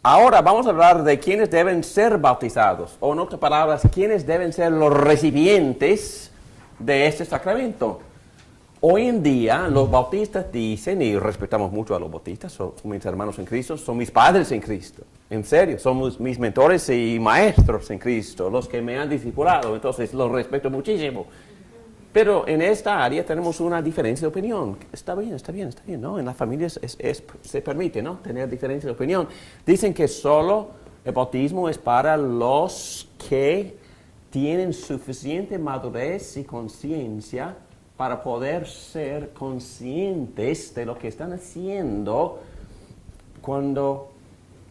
Ahora vamos a hablar de quiénes deben ser bautizados, o en otras palabras, quiénes deben ser los recipientes de este sacramento. Hoy en día los bautistas dicen, y respetamos mucho a los bautistas, son mis hermanos en Cristo, son mis padres en Cristo, en serio, son mis mentores y maestros en Cristo, los que me han discipulado, entonces los respeto muchísimo. Pero en esta área tenemos una diferencia de opinión. Está bien, ¿no? En las familias se permite, ¿no? Tener diferencia de opinión. Dicen que solo el bautismo es para los que tienen suficiente madurez y conciencia para poder ser conscientes de lo que están haciendo cuando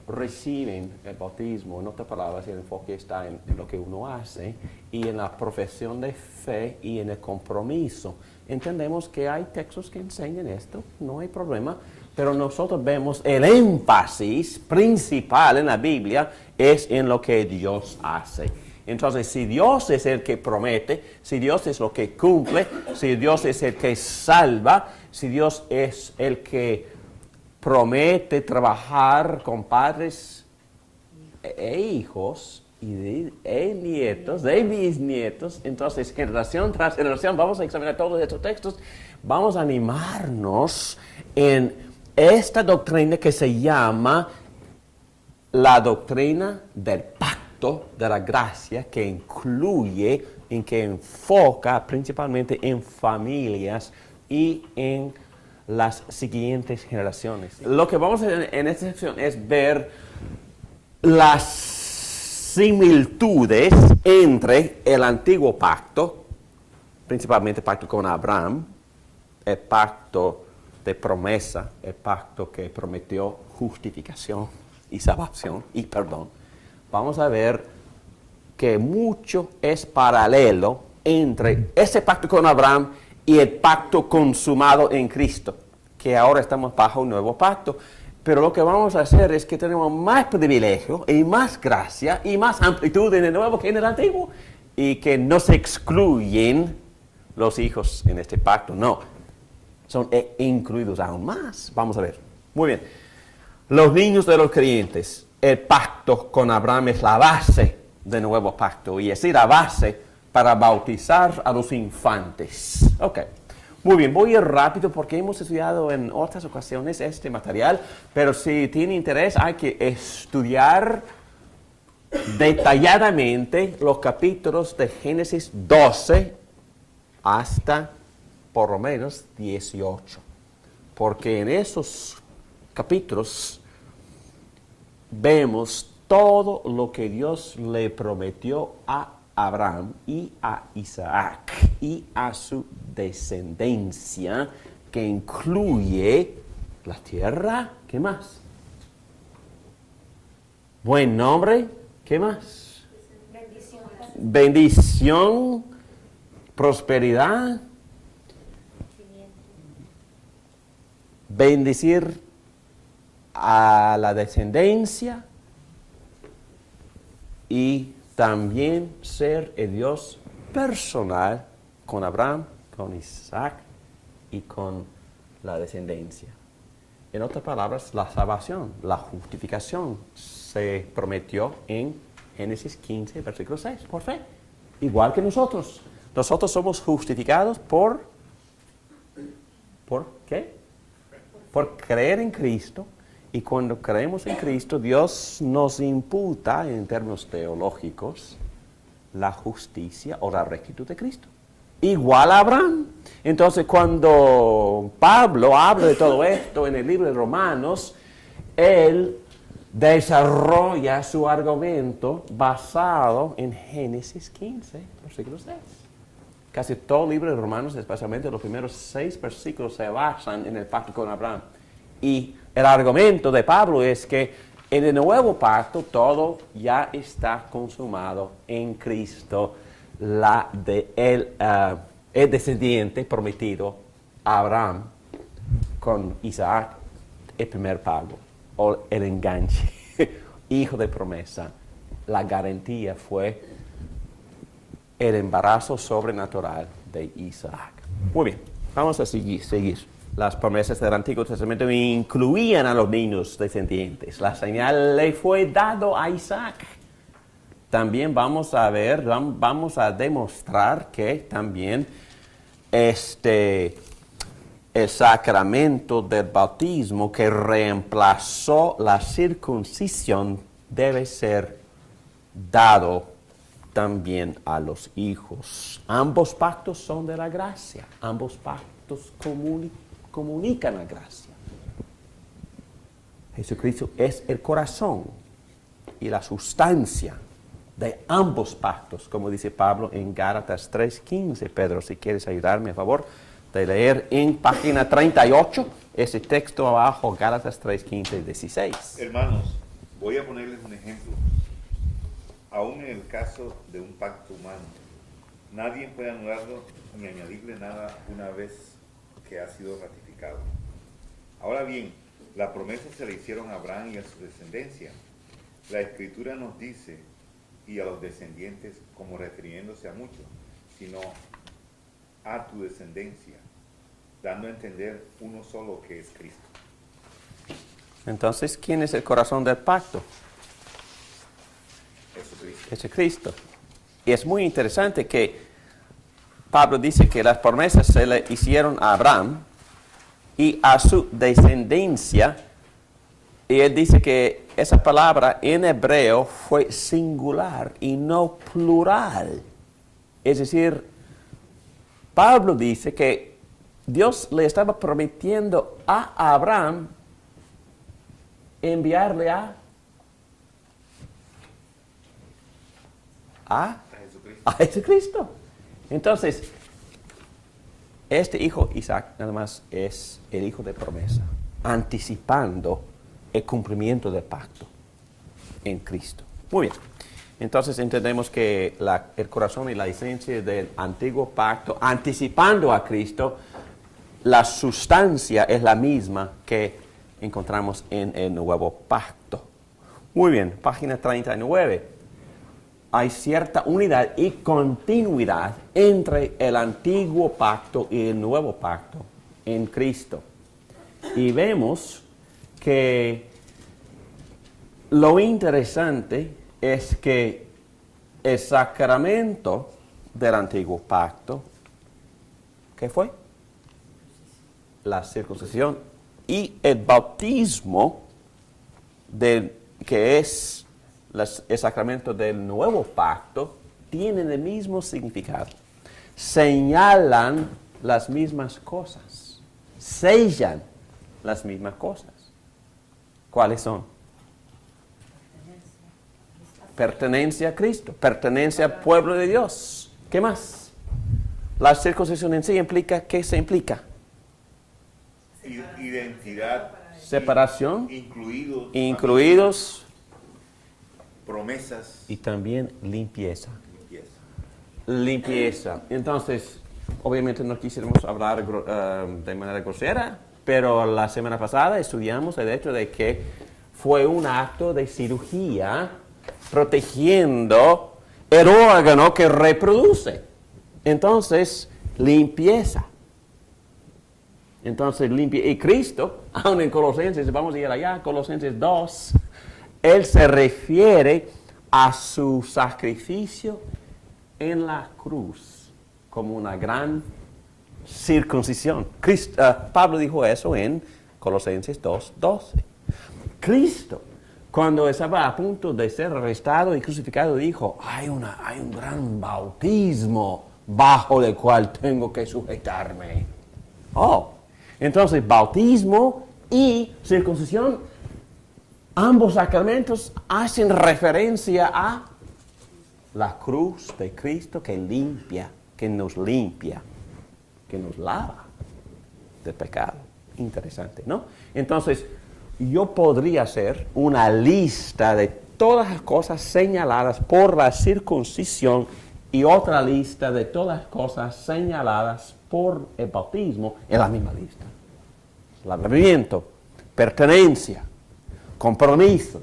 reciben el bautismo. En otras palabras, el enfoque está en lo que uno hace y en la profesión de fe y en el compromiso. Entendemos que hay textos que enseñan esto, no hay problema, pero nosotros vemos el énfasis principal en la Biblia es en lo que Dios hace. Entonces, si Dios es el que promete, si Dios es lo que cumple, si Dios es el que salva, si Dios es el que promete trabajar con padres e hijos y nietos, de bisnietos, entonces generación tras generación vamos a examinar todos estos textos, vamos a animarnos en esta doctrina que se llama la doctrina del pacto de la gracia, que incluye, en que enfoca principalmente en familias y en las siguientes generaciones. Lo que vamos a hacer en esta sección es ver las similitudes entre el antiguo pacto, principalmente el pacto con Abraham, el pacto de promesa, el pacto que prometió justificación y salvación y perdón. Vamos a ver que mucho es paralelo entre ese pacto con Abraham y el pacto consumado en Cristo, que ahora estamos bajo un nuevo pacto. Pero lo que vamos a hacer es que tenemos más privilegio y más gracia y más amplitud en el nuevo que en el antiguo, y que no se excluyen los hijos en este pacto, no, son incluidos aún más. Vamos a ver. Muy bien. Los niños de los creyentes, el pacto con Abraham es la base del nuevo pacto, y es la base para bautizar a los infantes. Ok, muy bien, voy a ir rápido porque hemos estudiado en otras ocasiones este material, pero si tiene interés hay que estudiar detalladamente los capítulos de Génesis 12 hasta por lo menos 18, porque en esos capítulos vemos todo lo que Dios le prometió a Abraham y a Isaac y a su descendencia, que incluye la tierra. ¿Qué más? Buen nombre. ¿Qué más? Bendición, prosperidad, bendecir a la descendencia y también ser el Dios personal con Abraham, con Isaac y con la descendencia. En otras palabras, la salvación, la justificación se prometió en Génesis 15, versículo 6, por fe. Igual que nosotros. Nosotros somos justificados ¿por qué? Por creer en Cristo. Y cuando creemos en Cristo, Dios nos imputa, en términos teológicos, la justicia o la rectitud de Cristo. Igual a Abraham. Entonces, cuando Pablo habla de todo esto en el libro de Romanos, él desarrolla su argumento basado en Génesis 15, versículo 6. Casi todo el libro de Romanos, especialmente los primeros 6 versículos, se basan en el pacto con Abraham. Y el argumento de Pablo es que en el nuevo pacto todo ya está consumado en Cristo, el descendiente prometido a Abraham con Isaac, el primer pago, o el enganche, hijo de promesa. La garantía fue el embarazo sobrenatural de Isaac. Muy bien, vamos a seguir. Las promesas del Antiguo Testamento incluían a los niños descendientes. La señal le fue dado a Isaac. También vamos a demostrar que también el sacramento del bautismo que reemplazó la circuncisión debe ser dado también a los hijos. Ambos pactos son de la gracia. Ambos pactos comunican la gracia. Jesucristo es el corazón y la sustancia de ambos pactos, como dice Pablo en Gálatas 3:15. Pedro, si quieres ayudarme, a favor de leer en página 38, ese texto abajo, Gálatas 3:15 y 16. Hermanos, voy a ponerles un ejemplo. Aún en el caso de un pacto humano, nadie puede anularlo ni añadirle nada una vez que ha sido ratificado. Ahora bien, la promesa se le hicieron a Abraham y a su descendencia. La Escritura nos dice, y a los descendientes, como refiriéndose a muchos, sino a tu descendencia, dando a entender uno solo que es Cristo. Entonces, ¿quién es el corazón del pacto? Jesucristo. Jesucristo. Y es muy interesante que Pablo dice que las promesas se le hicieron a Abraham y a su descendencia. Y él dice que esa palabra en hebreo fue singular y no plural. Es decir, Pablo dice que Dios le estaba prometiendo a Abraham enviarle a Jesucristo. Entonces, este hijo Isaac nada más es el hijo de promesa, anticipando el cumplimiento del pacto en Cristo. Muy bien. Entonces entendemos que el corazón y la esencia del antiguo pacto, anticipando a Cristo, la sustancia es la misma que encontramos en el nuevo pacto. Muy bien, página 39. Hay cierta unidad y continuidad entre el antiguo pacto y el nuevo pacto en Cristo. Y vemos que lo interesante es que el sacramento del antiguo pacto, ¿qué fue? La circuncisión y el bautismo, que es el sacramento del nuevo pacto, tienen el mismo significado. Señalan las mismas cosas. Sellan las mismas cosas. ¿Cuáles son? Pertenencia a Cristo, pertenencia al pueblo de Dios. ¿Qué más? La circuncisión en sí implica, ¿qué se implica? Identidad. Separación. Incluidos. Promesas. Y también limpieza. Limpieza. Entonces, obviamente no quisiéramos hablar de manera grosera, pero la semana pasada estudiamos el hecho de que fue un acto de cirugía protegiendo el órgano que reproduce. Entonces, limpieza. Entonces, y Cristo, aún en Colosenses, vamos a ir allá, Colosenses 2, Él se refiere a su sacrificio en la cruz como una gran circuncisión. Pablo dijo eso en Colosenses 2:12. Cristo, cuando estaba a punto de ser arrestado y crucificado, dijo, hay un gran bautismo bajo el cual tengo que sujetarme. Entonces, bautismo y circuncisión, ambos sacramentos hacen referencia a la cruz de Cristo que limpia, que nos lava del pecado. Interesante, ¿no? Entonces, yo podría hacer una lista de todas las cosas señaladas por la circuncisión y otra lista de todas las cosas señaladas por el bautismo en la misma lista. Lavamiento, pertenencia, compromiso.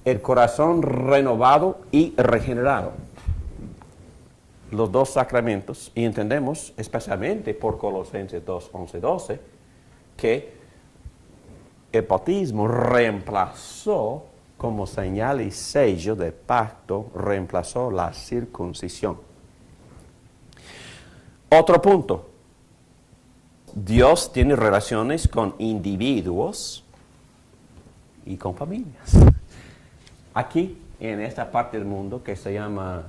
El corazón renovado y regenerado. los dos sacramentos y entendemos, especialmente por Colosenses 2, 11, 12, que el bautismo reemplazó, como señal y sello de pacto, reemplazó la circuncisión. Otro punto. Dios tiene relaciones con individuos y con familias. Aquí, en esta parte del mundo que se llama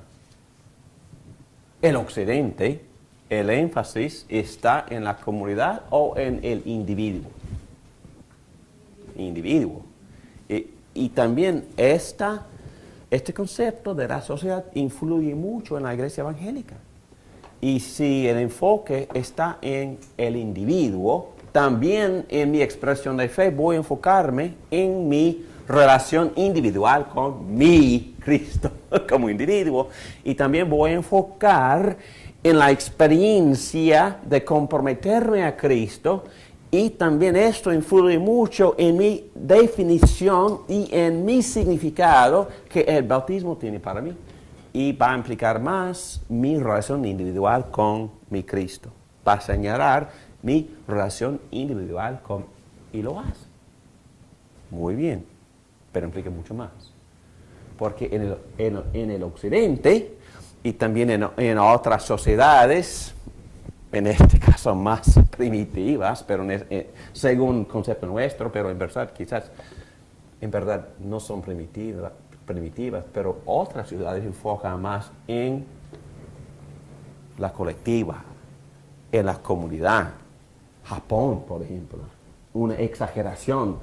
el occidente, el énfasis está en la comunidad o en el individuo. Y también este concepto de la sociedad influye mucho en la iglesia evangélica. Y si el enfoque está en el individuo, también en mi expresión de fe voy a enfocarme en mi relación individual con mi Cristo como individuo. Y también voy a enfocar en la experiencia de comprometerme a Cristo. Y también esto influye mucho en mi definición y en mi significado que el bautismo tiene para mí. Y va a implicar más mi relación individual con mi Cristo. Va a señalar mi relación individual con... Y lo hace. Muy bien, pero implica mucho más. Porque en el occidente y también en otras sociedades, en este caso más primitivas, pero según concepto nuestro, pero en verdad quizás, en verdad no son primitivas, pero otras ciudades enfocan más en la colectiva, en la comunidad. Japón, por ejemplo, una exageración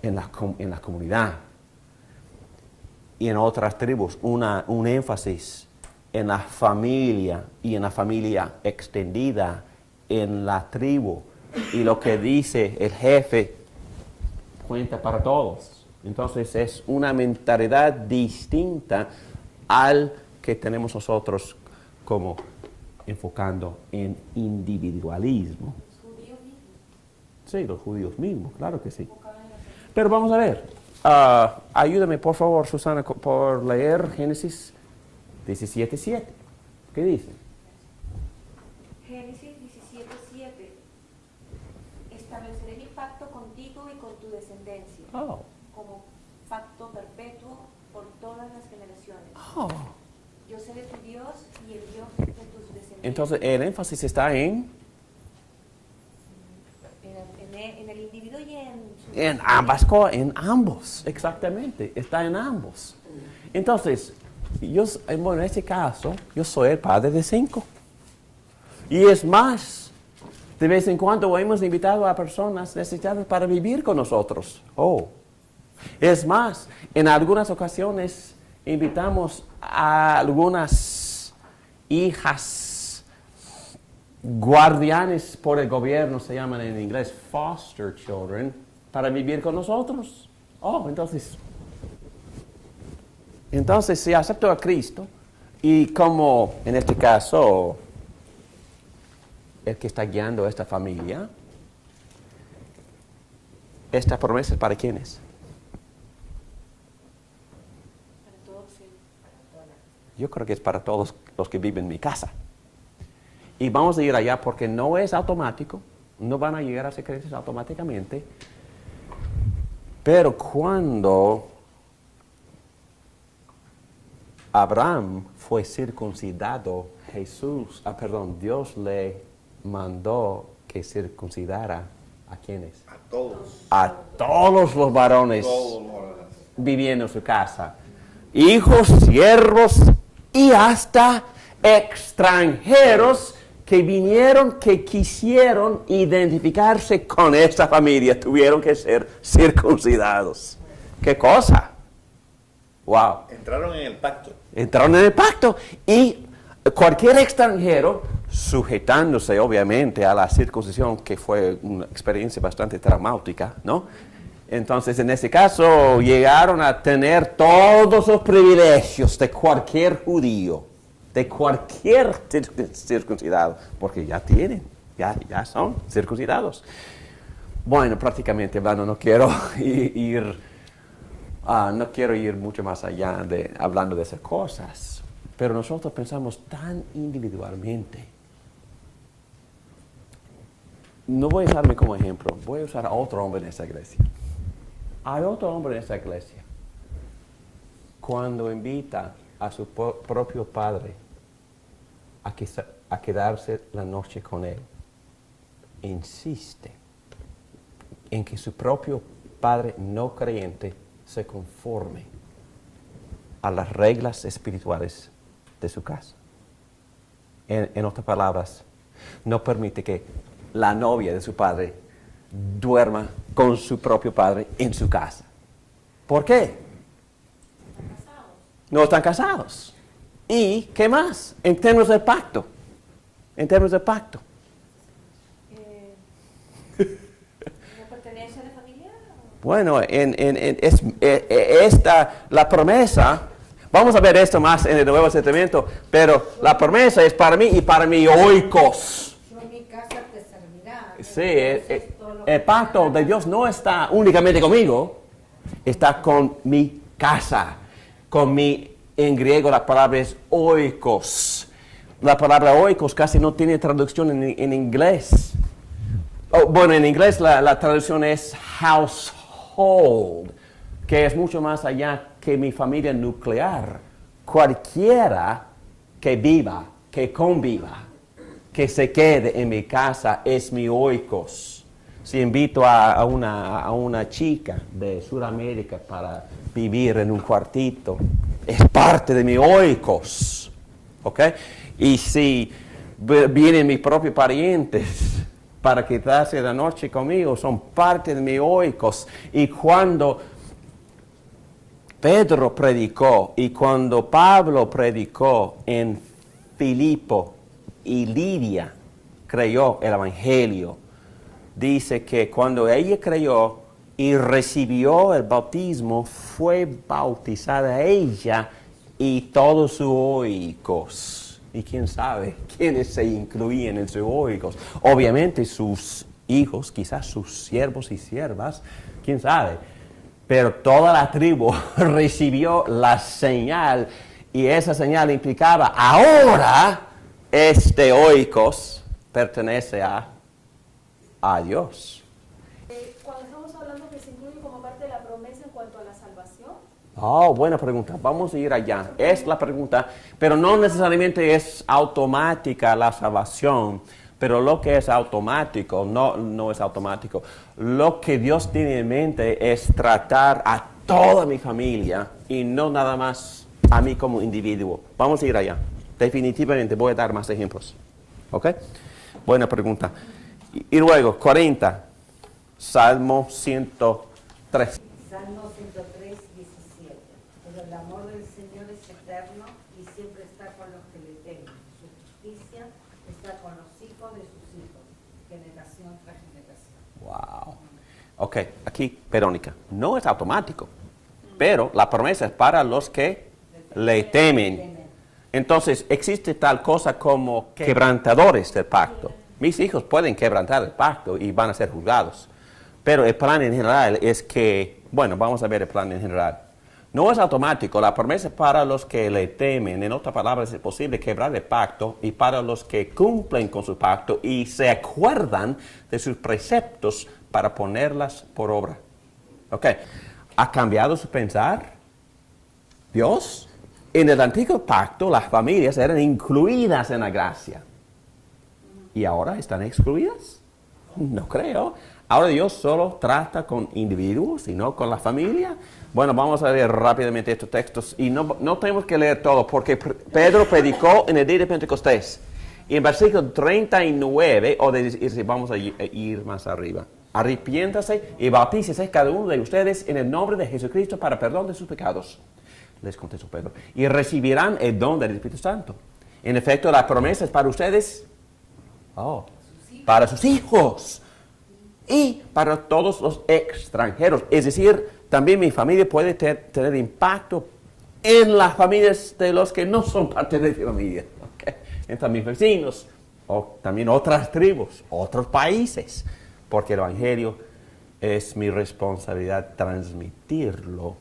en la comunidad. Y en otras tribus, un énfasis en la familia y en la familia extendida, en la tribu. Y lo que dice el jefe cuenta para todos. Entonces es una mentalidad distinta al que tenemos nosotros como enfocando en individualismo. ¿Los judíos mismos? Sí, los judíos mismos, claro que sí. Pero vamos a ver, ayúdame por favor, Susana, por leer Génesis 17:7. ¿Qué dice? Génesis 17:7. Estableceré mi pacto contigo y con tu descendencia. Como pacto perpetuo por todas las generaciones. Yo seré tu Dios y el Dios de tus descendientes. Entonces, el énfasis está en el individuo y en ambas cosas, en ambos, exactamente, está en ambos. Entonces, en este caso, yo soy el padre de 5. Y es más, de vez en cuando hemos invitado a personas necesitadas para vivir con nosotros. Es más, en algunas ocasiones invitamos a algunas hijas guardianes por el gobierno, se llaman en inglés foster children, para vivir con nosotros. Entonces si acepto a Cristo y como en este caso el que está guiando a esta familia, esta promesa es para quiénes? Yo creo que es para todos los que viven en mi casa. Y vamos a ir allá porque no es automático, no van a llegar a ser creyentes automáticamente. Pero cuando Abraham fue circuncidado, Dios le mandó que circuncidara ¿a quiénes? A todos. A todos los varones Todos los varones. viviendo en su casa. Hijos, siervos y hasta extranjeros que vinieron, que quisieron identificarse con esta familia, tuvieron que ser circuncidados. ¿Qué cosa? ¡Wow! Entraron en el pacto. Entraron en el pacto y cualquier extranjero, sujetándose obviamente a la circuncisión, que fue una experiencia bastante traumática, ¿no? Entonces, en este caso, llegaron a tener todos los privilegios de cualquier judío, de cualquier circuncidado, porque ya son circuncidados. Bueno, prácticamente hablando, no quiero ir mucho más allá hablando de esas cosas, Pero nosotros pensamos tan individualmente. No voy a usarme como ejemplo, voy a usar a otro hombre en esta iglesia. Hay otro hombre en esta iglesia. Cuando invita a su propio padre a quedarse la noche con él, insiste en que su propio padre no creyente se conforme a las reglas espirituales de su casa. En otras palabras, no permite que la novia de su padre duerma con su propio padre en su casa. ¿Por qué? No están casados. ¿Y qué más? En términos del pacto. En términos del pacto. ¿No pertenece a la familia? Bueno, la promesa, vamos a ver esto más en el Nuevo Testamento, pero la promesa es para mí y para mi oikos. Yo en mi casa te servirá. Sí, el pacto de Dios no está únicamente conmigo, está con mi casa. En griego la palabra es oikos. La palabra oikos casi no tiene traducción en inglés. Bueno, en inglés la traducción es household, que es mucho más allá que mi familia nuclear. Cualquiera que viva, que conviva, que se quede en mi casa es mi oikos. Si invito a una chica de Sudamérica para vivir en un cuartito, es parte de mi oikos. ¿Ok? Y si vienen mis propios parientes para quedarse la noche conmigo, son parte de mi oikos. Y cuando Pedro predicó y cuando Pablo predicó en Filipo y Lidia creyó el Evangelio, dice que cuando ella creyó y recibió el bautismo, fue bautizada ella y todos sus oikos. Y quién sabe quiénes se incluían en sus oikos. Obviamente sus hijos, quizás sus siervos y siervas, quién sabe. Pero toda la tribu recibió la señal y esa señal implicaba ahora este oikos pertenece a Dios. Cuando estamos hablando que se incluye como parte de la promesa en cuanto a la salvación. Oh, buena pregunta. Vamos a ir allá. Es la pregunta, pero no necesariamente es automática la salvación. Pero lo que es automático, no es automático. Lo que Dios tiene en mente es tratar a toda mi familia y no nada más a mí como individuo. Vamos a ir allá. Definitivamente voy a dar más ejemplos. ¿Ok? Buena pregunta. Y luego, 40, Salmo 103. Salmo 103, 17. Pero el amor del Señor es eterno y siempre está con los que le temen. Su justicia está con los hijos de sus hijos, generación tras generación. Wow. Ok, aquí, Verónica, no es automático, pero la promesa es para los que le temen. Entonces, existe tal cosa como quebrantadores del pacto. Mis hijos pueden quebrantar el pacto y van a ser juzgados. Pero el plan en general es que, bueno, vamos a ver el plan en general. No es automático, la promesa es para los que le temen. En otras palabras, es posible quebrar el pacto y para los que cumplen con su pacto y se acuerdan de sus preceptos para ponerlas por obra. Ok, ¿ha cambiado su pensar? Dios, en el antiguo pacto las familias eran incluidas en la gracia. ¿Y ahora están excluidas? No creo. Ahora Dios solo trata con individuos y no con la familia. Bueno, vamos a leer rápidamente estos textos y no tenemos que leer todo porque Pedro predicó en el día de Pentecostés. Y en versículo 39, vamos a ir más arriba. Arrepiéntase y bautícese cada uno de ustedes en el nombre de Jesucristo para perdón de sus pecados. Les contestó Pedro. Y recibirán el don del Espíritu Santo. En efecto, la promesa es para ustedes. Para sus hijos y para todos los extranjeros. Es decir, también mi familia puede tener impacto en las familias de los que no son parte de mi familia. ¿Okay? Entre mis vecinos, o también otras tribus, otros países. Porque el Evangelio es mi responsabilidad transmitirlo.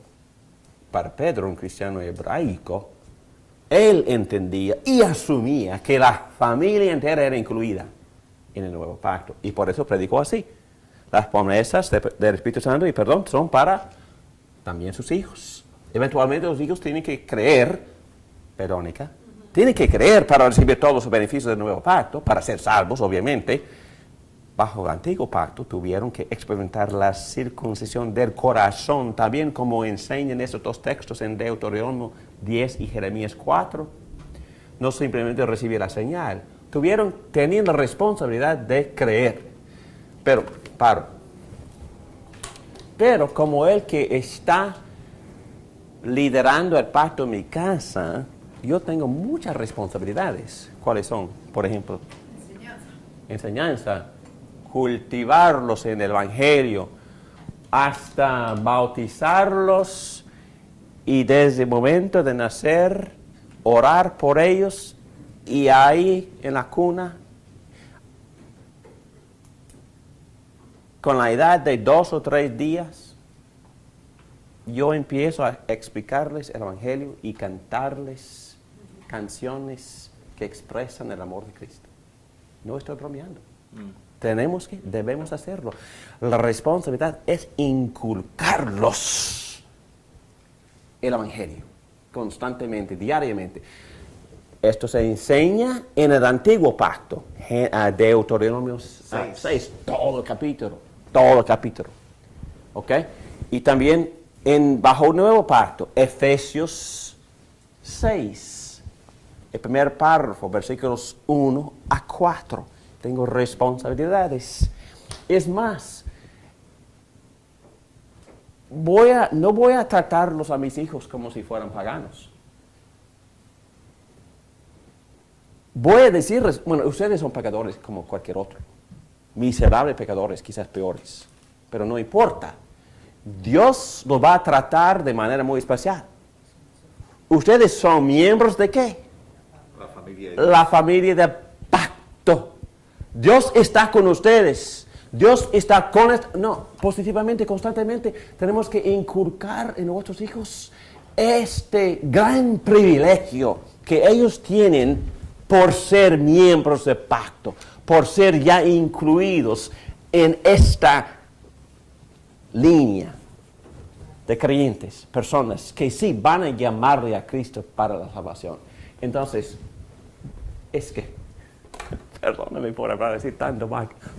Para Pedro, un cristiano hebraico, Él entendía y asumía que la familia entera era incluida en el nuevo pacto. Y por eso predicó así. Las promesas del Espíritu Santo y perdón son para también sus hijos. Eventualmente los hijos tienen que creer, Verónica, tienen que creer para recibir todos los beneficios del nuevo pacto, para ser salvos, obviamente. Bajo el antiguo pacto tuvieron que experimentar la circuncisión del corazón, también como enseñan estos dos textos en Deuteronomio 10 y Jeremías 4. No simplemente recibir la señal, tenían la responsabilidad de creer. Pero como el que está liderando el pacto en mi casa, yo tengo muchas responsabilidades. ¿Cuáles son? Por ejemplo, enseñanza, cultivarlos en el Evangelio, hasta bautizarlos y desde el momento de nacer, orar por ellos y ahí en la cuna, con la edad de 2 o 3 días, yo empiezo a explicarles el Evangelio y cantarles canciones que expresan el amor de Cristo. No estoy bromeando. Debemos hacerlo. La responsabilidad es inculcarlos el Evangelio constantemente, diariamente. Esto se enseña en el antiguo pacto, Deuteronomio 6, todo el capítulo. ¿Ok? Y también bajo el nuevo pacto, Efesios 6, el primer párrafo, versículos 1 a 4. Tengo responsabilidades. Es más, no voy a tratarlos a mis hijos como si fueran paganos. Voy a decirles, bueno, ustedes son pecadores como cualquier otro. Miserables pecadores, quizás peores. Pero no importa. Dios los va a tratar de manera muy especial. ¿Ustedes son miembros de qué? La familia de pacto. Dios está con ustedes. Dios está con... positivamente, constantemente. Tenemos que inculcar en nuestros hijos este gran privilegio que ellos tienen por ser miembros de pacto, por ser ya incluidos en esta línea de creyentes, personas que sí van a llamarle a Cristo para la salvación. Entonces, perdóname por hablar así tan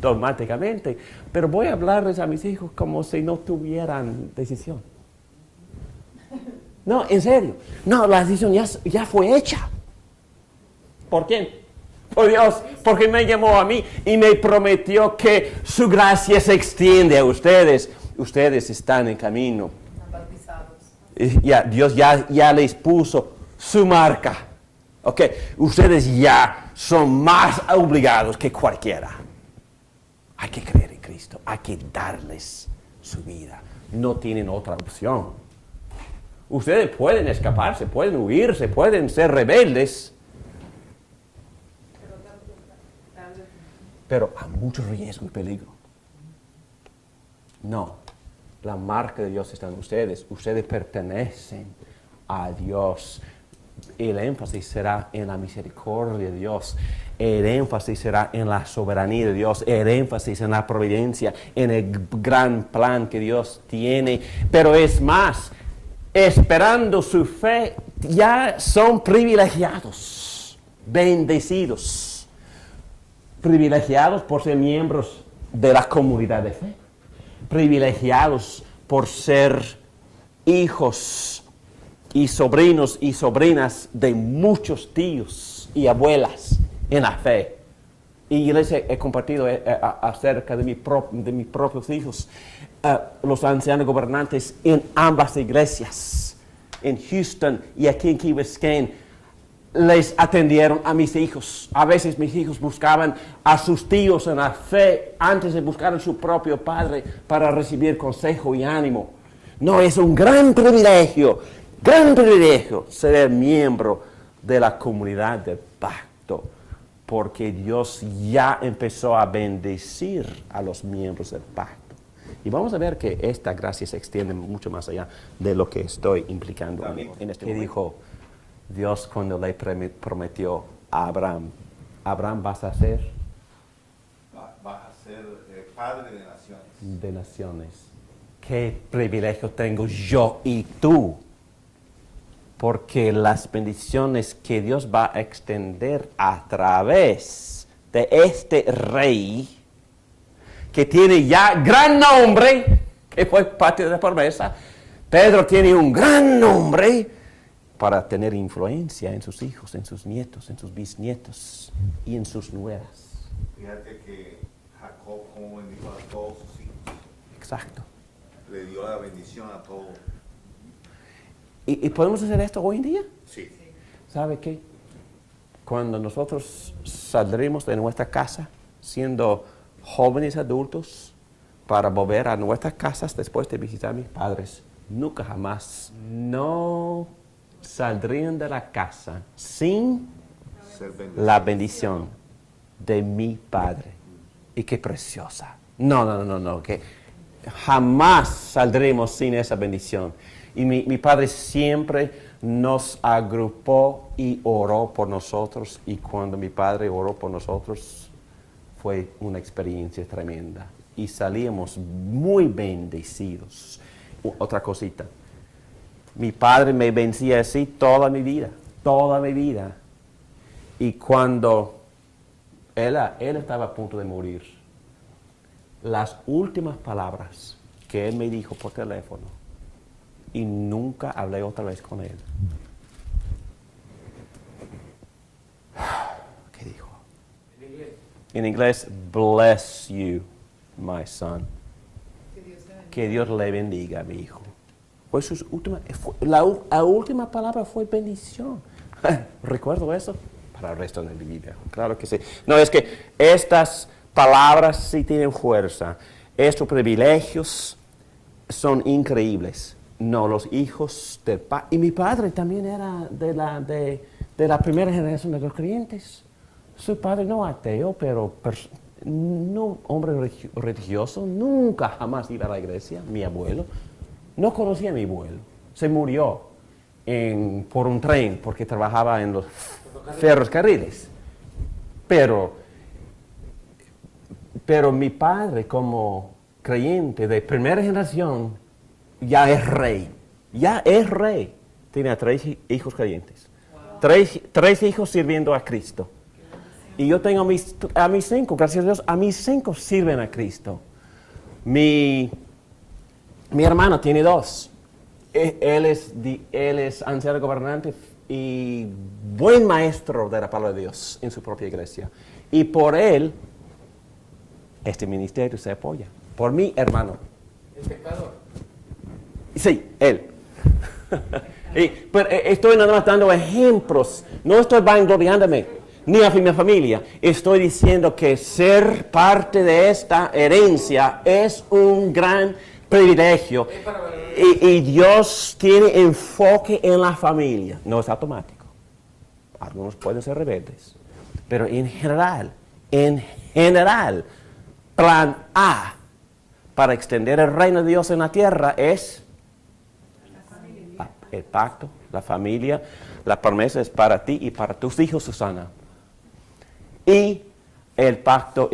dogmáticamente, pero voy a hablarles a mis hijos como si no tuvieran decisión. No, en serio. No, la decisión ya fue hecha. ¿Por quién? Por Dios, porque me llamó a mí y me prometió que su gracia se extiende a ustedes. Ustedes están en camino. Están bautizados. Dios ya les puso su marca. Ok, ustedes ya son más obligados que cualquiera. Hay que creer en Cristo, hay que darles su vida. No tienen otra opción. Ustedes pueden escaparse, pueden huirse, pueden ser rebeldes. Pero hay mucho riesgo y peligro. No, la marca de Dios está en ustedes. Ustedes pertenecen a Dios. El énfasis será en la misericordia de Dios. El énfasis será en la soberanía de Dios. El énfasis en la providencia, en el gran plan que Dios tiene. Pero es más, esperando su fe, ya son privilegiados, bendecidos. Privilegiados por ser miembros de la comunidad de fe. Privilegiados por ser hijos y sobrinos y sobrinas de muchos tíos y abuelas en la fe. Y les he compartido acerca de mis propios hijos, los ancianos gobernantes en ambas iglesias, en Houston y aquí en Key Biscayne. Les atendieron a mis hijos. A veces mis hijos buscaban a sus tíos en la fe antes de buscar a su propio padre para recibir consejo y ánimo. No, es un gran privilegio ser miembro de la comunidad del pacto, porque Dios ya empezó a bendecir a los miembros del pacto. Y vamos a ver que esta gracia se extiende mucho más allá de lo que estoy implicando en este momento. Dijo, Dios cuando le prometió a Abraham, Abraham vas a ser Vas a ser padre de naciones. de naciones. ¿Qué privilegio tengo yo y tú? Porque las bendiciones que Dios va a extender a través de este rey, que tiene ya gran nombre, que fue parte de la promesa, Pedro tiene un gran nombre para tener influencia en sus hijos, en sus nietos, en sus bisnietos y en sus nueras. Fíjate que Jacob, como bendijo a todos sus hijos, Exacto. le dio la bendición a todos. ¿Y podemos hacer esto hoy en día? Sí. ¿Sabe qué? Cuando nosotros saldremos de nuestra casa, siendo jóvenes adultos, para volver a nuestras casas después de visitar a mis padres, nunca jamás no saldrían de la casa sin Ser bendecido. la bendición de mi Padre. Y qué preciosa. No, que jamás saldremos sin esa bendición. Y mi Padre siempre nos agrupó y oró por nosotros. Y cuando mi Padre oró por nosotros, fue una experiencia tremenda. Y salíamos muy bendecidos. Otra cosita. Mi Padre me vencía así toda mi vida. Y cuando él estaba a punto de morir, las últimas palabras que él me dijo por teléfono, y nunca hablé otra vez con él. ¿Qué dijo? En inglés, bless you, my son. Que Dios le bendiga, mi hijo. Fue la última palabra fue bendición. ¿Recuerdo eso? Para el resto de mi vida. Claro que sí. No, es que estas palabras sí tienen fuerza. Estos privilegios son increíbles. No, los hijos del Padre. Y mi padre también era de la primera generación de los creyentes. Su padre no ateo, pero no hombre religioso. Nunca jamás iba a la iglesia. Mi abuelo. No conocía a mi abuelo. Se murió por un tren porque trabajaba en los ferrocarriles. Pero mi padre, como creyente de primera generación, ya es rey. Tiene 3 hijos creyentes. Wow. 3 hijos sirviendo a Cristo. Y yo tengo a mis 5, gracias a Dios, a mis 5 sirven a Cristo. Mi hermano tiene 2. Él es anciano gobernante y buen maestro de la palabra de Dios en su propia iglesia. Y por él, este ministerio se apoya. Por mi hermano. ¿El pecador? Sí, él. Pero estoy nada más dando ejemplos. No estoy vangloriándome, ni a mi familia. Estoy diciendo que ser parte de esta herencia es un gran privilegio. Y Dios tiene enfoque en la familia. No es automático. Algunos pueden ser rebeldes. Pero en general, plan A para extender el reino de Dios en la tierra es el pacto, la familia. La promesa es para ti y para tus hijos, Susana. Y el pacto,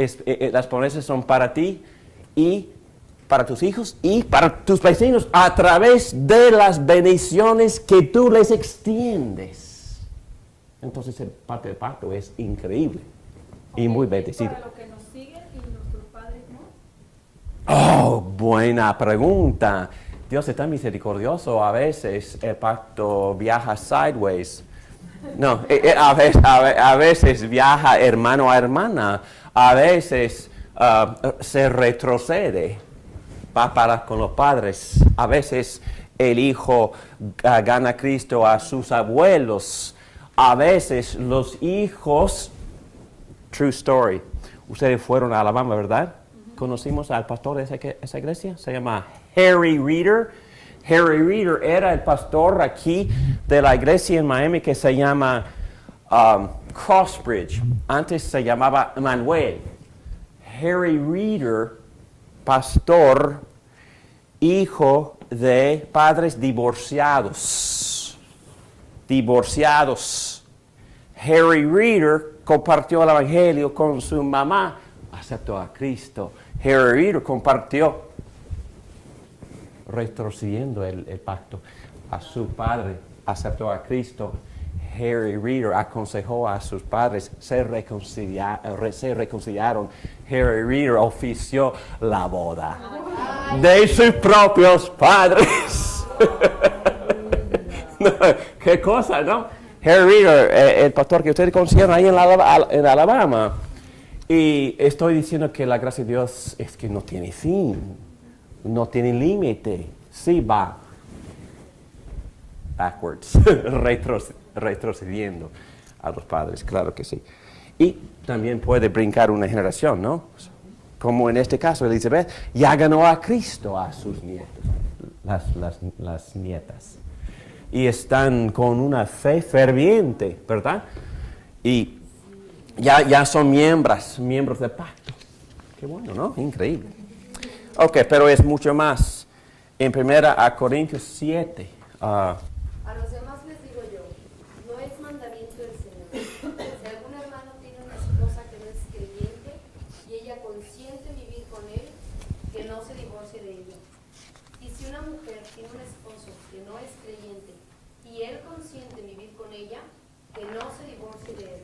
las promesas son para ti y para tus hijos y para tus vecinos a través de las bendiciones que tú les extiendes. Entonces, el parte del pacto es increíble y muy bendecido. Para los que nos siguen y nuestros padres no. Oh, buena pregunta. Dios es tan misericordioso. A veces el pacto viaja sideways. No, a veces viaja hermano a hermana. A veces se retrocede. Va para con los padres. A veces el hijo gana a Cristo a sus abuelos. A veces los hijos, true story, ustedes fueron a Alabama, ¿verdad? Conocimos al pastor de esa iglesia, se llama Harry Reeder. Harry Reeder era el pastor aquí de la iglesia en Miami que se llama Crossbridge. Antes se llamaba Manuel. Harry Reeder, pastor, hijo de padres divorciados. divorciados. Harry Reeder compartió el evangelio con su mamá, aceptó a Cristo. Harry Reeder compartió, retrocediendo el pacto, a su padre, aceptó a Cristo. Harry Reeder aconsejó a sus padres, se reconciliaron. Harry Reeder ofició la boda de sus propios padres. Qué cosa, ¿no? Harry Reeder, el pastor que ustedes conocieron ahí en Alabama. Y estoy diciendo que la gracia de Dios es que no tiene fin, no tiene límite. Sí va backwards, retrocediendo a los padres, claro que sí. Y también puede brincar una generación, ¿no? Como en este caso, Elizabeth ya ganó a Cristo a sus nietos, las nietas. Y están con una fe ferviente, ¿verdad? Y ya son miembros del pacto. Qué bueno, ¿no? Increíble. Ok, pero es mucho más. En 1 Corintios 7. A los demás les digo yo, no es mandamiento del Señor. Si algún hermano tiene una esposa que no es creyente y ella consiente vivir con él, que no se divorcie de ella. Y si una mujer tiene un esposo que no es creyente y él consiente vivir con ella, que no se divorcie de él.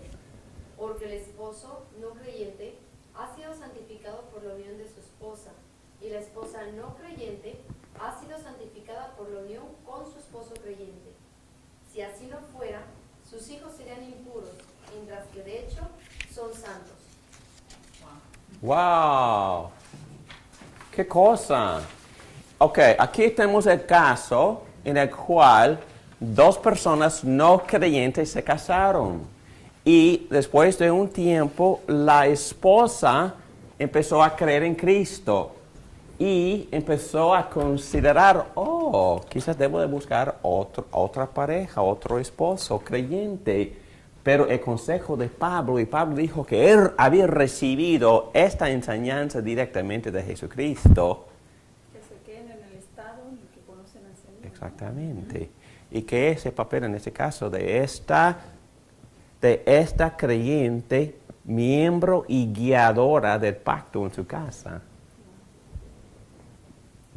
Porque el esposo no creyente ha sido santificado por la unión de su esposa, y la esposa no creyente ha sido santificada por la unión con su esposo creyente. Si así no fuera, sus hijos serían impuros, mientras que de hecho son santos. ¡Wow! ¡Qué cosa! Ok, aquí tenemos el caso en el cual dos personas no creyentes se casaron. Y después de un tiempo, la esposa empezó a creer en Cristo y empezó a considerar, quizás debo de buscar otra pareja, otro esposo creyente. Pero el consejo de Pablo, y Pablo dijo que él había recibido esta enseñanza directamente de Jesucristo. Que se queden en el estado en el que conocen al Señor. Exactamente. Y que ese papel en este caso de esta creyente, miembro y guiadora del pacto en su casa.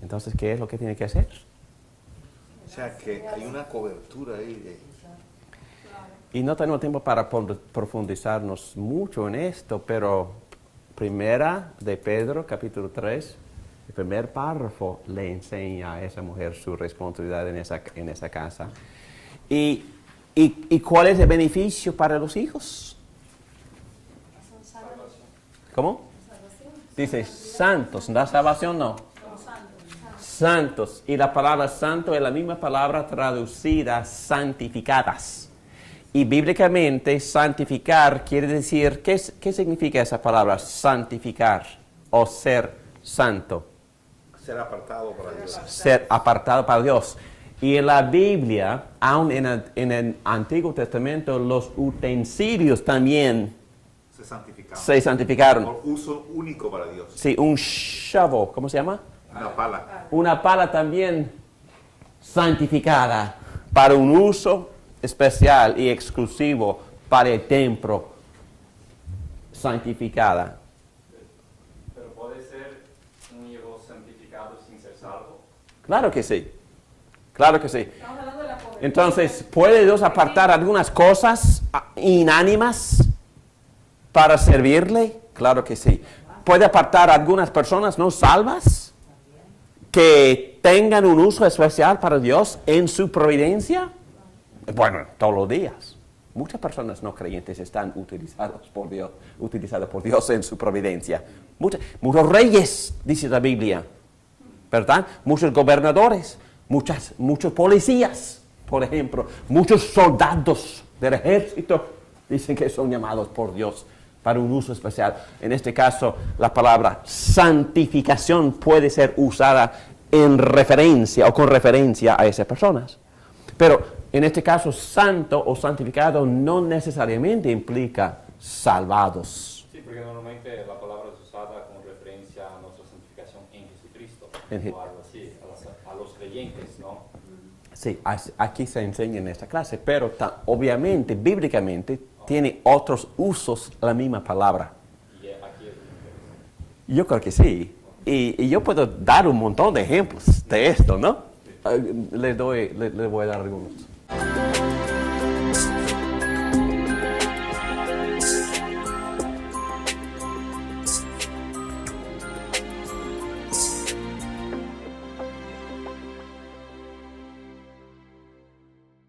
Entonces, ¿qué es lo que tiene que hacer? O sea que hay una cobertura ahí. Y no tenemos tiempo para profundizarnos mucho en esto, pero primera de Pedro, capítulo 3, el primer párrafo le enseña a esa mujer su responsabilidad en esa casa. ¿Y cuál es el beneficio para los hijos? ¿Cómo? Dice santos, la salvación no. Santos. Y la palabra santo es la misma palabra traducida santificadas. Y bíblicamente santificar quiere decir, ¿qué significa esa palabra santificar o ser santo? Ser apartado para Dios. Ser apartado para Dios. Y en la Biblia, aún en el Antiguo Testamento, los utensilios también se santificaron. Por uso único para Dios. Sí, un shovel, ¿cómo se llama? Una pala. Una pala también santificada para un uso especial y exclusivo para el templo. Santificada. Pero puede ser un hijo santificado sin ser salvo. Claro que sí. Claro que sí. Estamos hablando de la pobreza. Entonces, ¿puede Dios apartar algunas cosas inánimas para servirle? Claro que sí. ¿Puede apartar algunas personas no salvas que tengan un uso especial para Dios en su providencia? Bueno, todos los días. Muchas personas no creyentes están utilizadas por Dios en su providencia. Muchos reyes, dice la Biblia, ¿verdad? Muchos gobernadores, muchos policías, por ejemplo, muchos soldados del ejército dicen que son llamados por Dios para un uso especial. En este caso, la palabra santificación puede ser usada en referencia o con referencia a esas personas. Pero en este caso, santo o santificado no necesariamente implica salvados. Sí, porque normalmente la palabra es usada con referencia a nuestra santificación en Jesucristo, En o algo así, a los creyentes, ¿no? Sí, aquí se enseña en esta clase, pero obviamente, bíblicamente, tiene otros usos la misma palabra. Y aquí es diferente. Yo creo que sí. Y yo puedo dar un montón de ejemplos de esto, ¿no? Les voy a dar algunos.